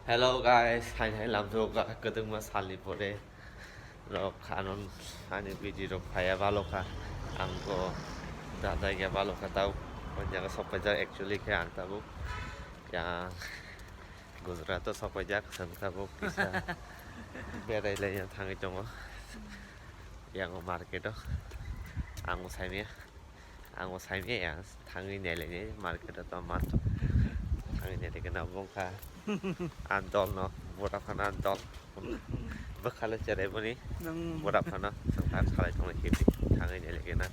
Hello guys, hai làm việc ketemu sali pore. Rok kanon ani video rok phaya balo kha. Angko dadai ge balo kha tau. Panja sopaja actually ke ang tabu. Yang Gujarat to sopaja sang tabu kisa. Berai le yang thangi tongo. Yang market to. Ango saime. Ango saime ya thangi ne le ni market to mat. Thangi ne de kana bong kha. Antol no, Vodafone Antol. Bakal cerai bani, Vodafone no, sometimes kalau cuma kiri, tangan ini lagi na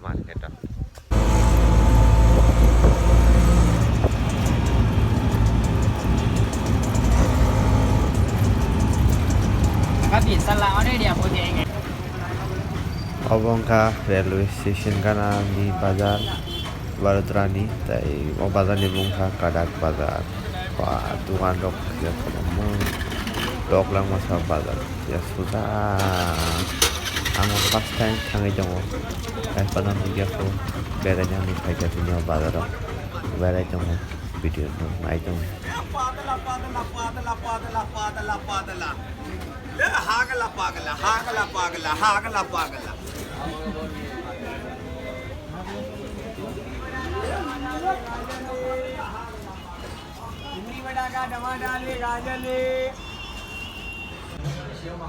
market to. Kapit salah orang dia punya ini. Abang ka railway station kana ni bazar Vadodara ni, tapi bazar ni bungka Kadak bazar. Wah, tuan dok ya kamu dok lang masa bazar ya sudah. Amo first time tangi jongo. Pada minggu aku beranya ni kaja punya bazar. Berai jongo video tu, mai jongo.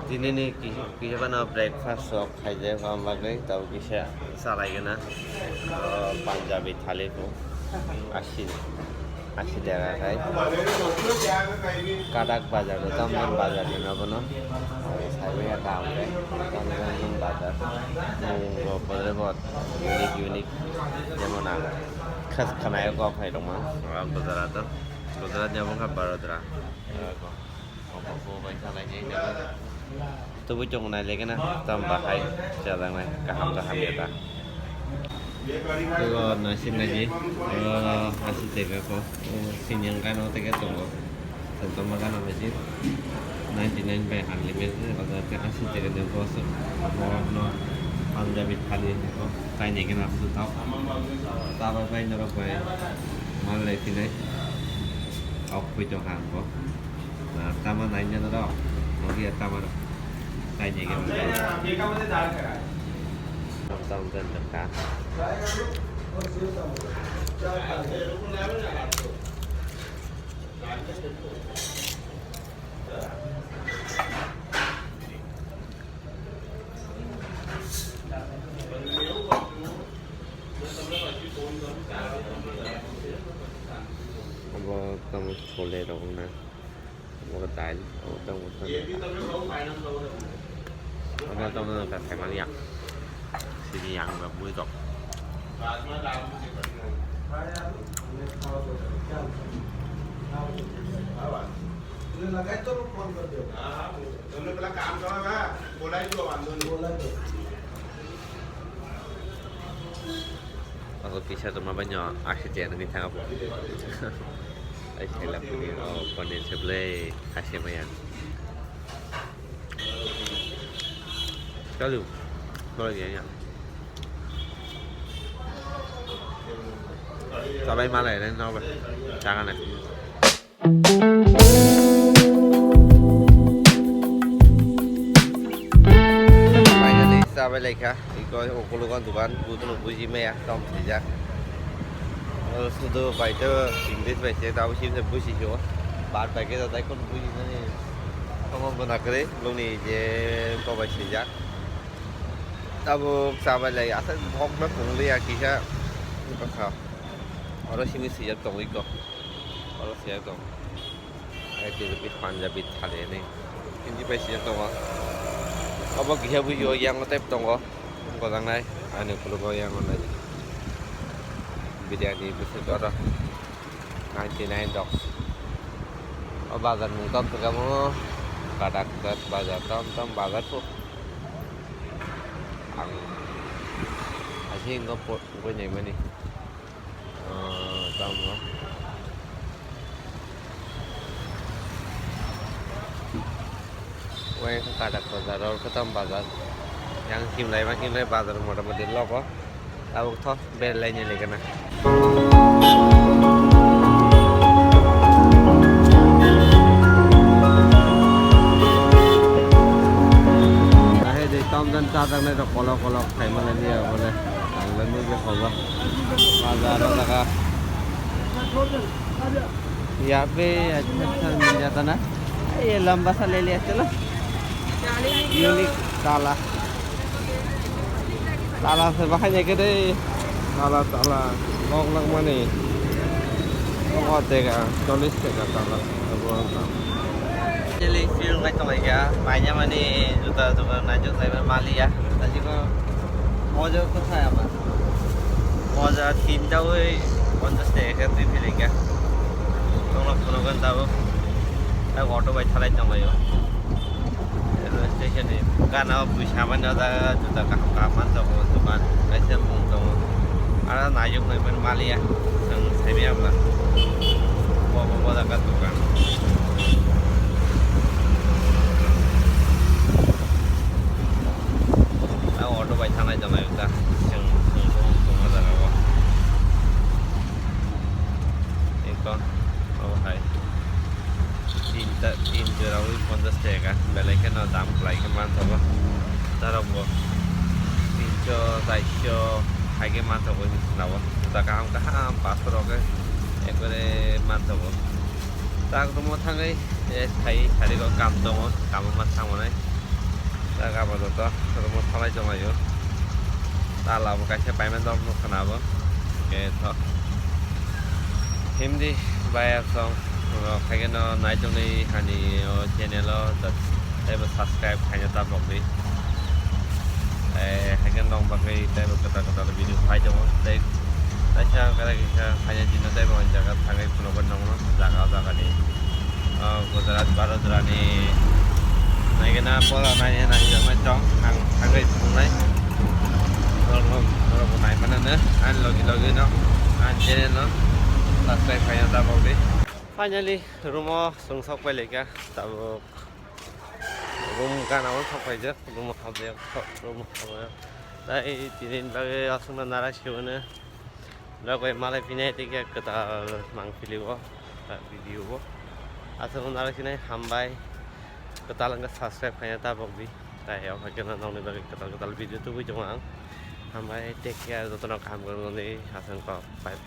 Dini ni kisah mana breakfast sok kaja kamu bagai tahu kisah salah gana Punjabi thali tu asyik daerah kai Kadak bazar tu Tamban bazar ni apa no saya tahu deh Tamban bazar munggo pada buat unik yang mana khas kanai kau kai dong mah Gujarat tu Gujarat ni apa Vadodara tôi với chồng này lấy cái này tầm bà hay chờ rằng này cả hầm vậy ta tôi còn nói xin là gì anh xin tiền cái cô xin nhận cái nó tới cái tổng thành tổng mà cái nó phải chứ 99 by unlimited hoặc là cái anh xin tiền cái điều có sự nó Punjabi thali có cái này cái nào cũng tốt ta phải vay nó phải mà lấy thì đấy học với chồng hàng có ta mà này nhân đó nó kia ta mà cái gì cái tâm tên tất cả không có một lệ đâu nè một cái trong một cái trong là phải mang nhạc xì nhạc và mùi dọc Kalau kisah tu banyak asyik ni tengah apa? Asyik lah punya panen sebelah asyik mayan. Kalau gì nhỉ? Tao bay má này lên đâu vậy? Trang này. Finally, sampai lagi kah? Ikut okulukan tuan, butuh puji mea, tom saja. Sudah baca English baca tahu sih saya puji juga. Baat baca tahu tapi kon puji ni. Kamu benar kere, belum ni je kau baca saja. Tahu sampai lagi, asal hok nak pungli ya kisah. Apa kau? Orang sini siap tong ikut. Orang siap tong. Itu lebih Punjabi thali ni. Ini pasti siap tong. Apa kisah puji yang ngetep tong ko? Kau tang nai, ane perlu kau yang mana? Biryani bisa ada 99 dollars. Ở bazar mùng tôm thì kamu Kadak bazar tôm bazar tu. Ang asyik ngopot punya mana ni? Tôm lo. Wei Kadak bazar or tôm bazar. Yang kim lai bazar moda-moda lo ko. Tahu toh bel lainnya lagi kena. tang này kolok kolok thai mana dia boleh ang lalu ke hoba bazar lगा यहाँ पे अच्छा मिल जाता ना ये लंबा सा ले लिया चलो यूनिक ताला ताला से बाहर जाके दे ताला ताला लोग लग मनी बहुत देगा 40 का ताला jadi film ngay trong này kìa bài nhà mình đi tụi này trước đây bên Mali á tại chỉ có mua cho có sai mà mua ra team đâu ấy còn just để cái team này kìa trong lúc nó gần tao tao auto bay thay trong này rồi station này cái nào buổi sáng mình ra chúng ta các học man tao tụi bạn cái xem mùng tao à này dùng này bên Mali á thằng thấy biết không là mua ra cái tụi bạn auto bay thang này trong này chúng ta chừng không có ra đâu ini con hay tin chưa đâu 50 টাকা বেলায় কেন দাম প্রায় কেমন হবে তারা tin cho tại cho hai cái man thầu nào ta cao cả 500 টাকা একবারে man thầu ta có một thằng ấy thấy thấy có cầm đâu cầm mặt thằng này ta gặp vào đó có một thằng này trong này ta làm một cái xe bay men đâu nó nào vậy cái thôi Hindi bayar song kaya no night only hani channel lo that ever subscribe kaya ta bok đi kaya nong bagai ta kata video phai jong dek ta cha kaya jino ta mo jaga thangai puno ban nong no jaga ni Gujarat Barodara ni nai kena pola nai jang chong hang thangai pung nai lo nai mana ne an logi no an channel no subscribe kaya ta bok đi finally room sung sok pai le ka tab room ka na sok pai je room khap de room dai tinin bage asung na nara shione la koi malai pinai te ka kata mang video ko asung nara sinai hambai kata lang subscribe kaya ta bok di dai ya ka na nong ne bage kata video tu bu jong ang hambai take care jotono kam ko ni asung ko bye